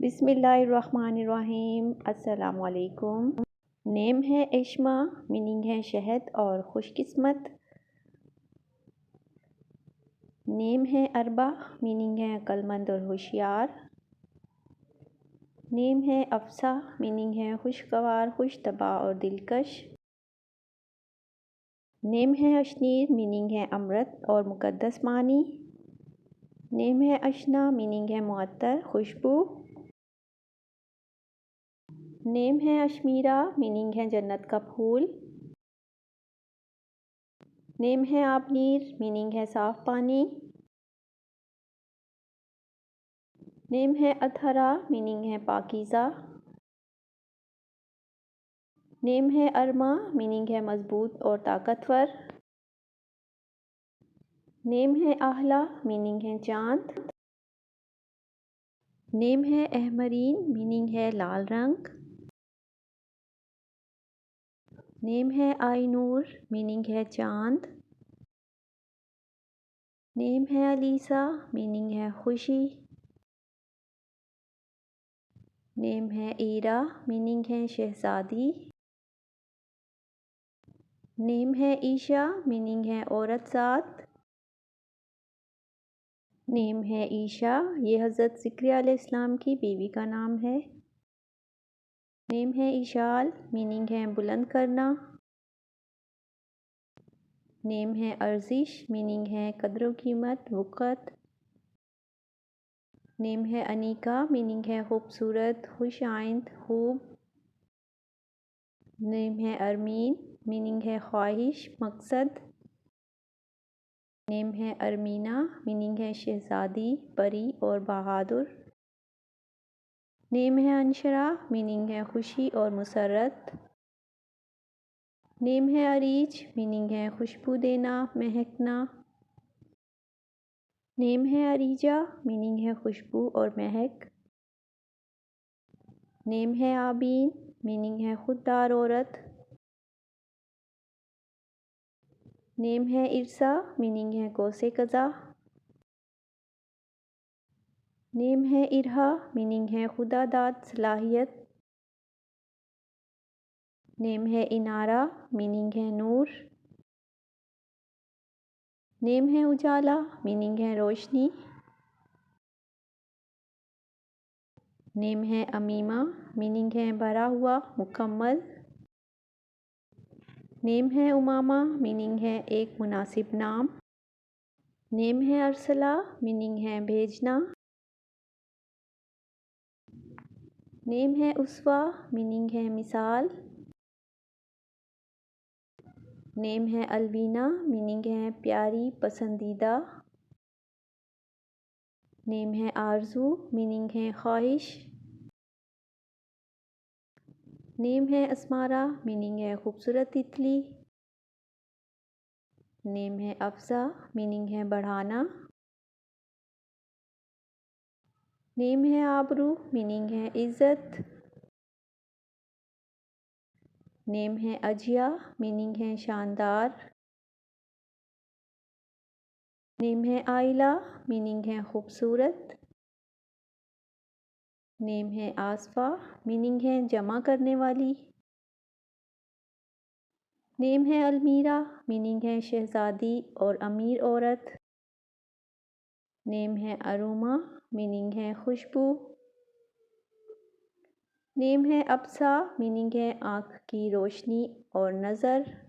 बिस्मिल्लाहिर्रहमानिर्रहीम। अस्सलामुअलैकुम। नेम है इश्मा, मीनिंग है शहद और खुशकिस्मत। नेम है अरबा, मीनिंग है अक्लमंद और होशियार। नेम है अफसा, मीनिंग है खुशगवार, खुशतबा और दिलकश। नेम है अशनीर, मीनिंग है अमृत और मुकद्दस मानी। नेम है अशना, मीनिंग है मुअत्तर, खुशबू। नेम है अशमीरा, मीनिंग है जन्नत का फूल। नेम है आबनीर, मीनिंग है साफ पानी। नेम है अतहरा, मीनिंग है पाकीज़ा। नेम है अरमा, मीनिंग है मजबूत और ताकतवर। नेम है आहला, मीनिंग है चाँद। नेम है अहमरीन, मीनिंग है लाल रंग। नेम है आई नूर, मीनिंग है चाँद। नेम है अलीसा, मीनिंग है खुशी। नेम है ईरा, मीनिंग है शहजादी। नेम है ईशा, मीनिंग है औरत ज़ात। नेम है ईशा, ये हज़रत ज़िक्रिया अलैहिस्सलाम की बीवी का नाम है। नेम है इशाल, मीनिंग है बुलंद करना। नेम है अर्जिश, मीनिंग है कदर कीमत, वक़्त। नेम है अनीका, मीनिंग है खूबसूरत, खुश आइंद, खूब। नेम है अरमीन, मीनिंग है ख्वाहिश, मकसद। नेम है अरमीना, मीनिंग है शहज़ादी, परी और बहादुर। नेम है अनशरा, मीनिंग है खुशी और मुसर्रत। नेम है अरीज, मीनिंग है खुशबू देना, महकना। नेम है अरीजा, मीनिंग है खुशबू और महक। नेम है आबीन, मीनिंग है खुददार औरत। नेम है इरसा, मीनिंग है कौसे कज़ा। नेम है इरहा, मीनिंग है खुदादाद सलाहियत। नेम है इनारा, मीनिंग है नूर। नेम है उजाला, मीनिंग है रोशनी। नेम है अमीमा, मीनिंग है भरा हुआ, मुकम्मल। नेम है उमामा, मीनिंग है एक मुनासिब नाम। नेम है अरसला, मीनिंग है भेजना। नेम है उस्वा, मीनिंग है मिसाल। नेम है अलवीना, मीनिंग है प्यारी, पसंदीदा। नेम है आरजू, मीनिंग है ख्वाहिश। नेम है अस्मारा, मीनिंग है खूबसूरत तितली। नेम है अफजा, मीनिंग है बढ़ाना। नेम है आबरू, मीनिंग है इज़्ज़त। नेम है अजिया, मीनिंग है शानदार। नेम है आइला, मीनिंग है खूबसूरत। नेम है आसफ़ा, मीनिंग है जमा करने वाली। नेम है अलमीरा, मीनिंग है शहज़ादी और अमीर औरत। नेम है अरोमा, मीनिंग है खुशबू। नेम है अब्सा, मीनिंग है आँख की रोशनी और नज़र।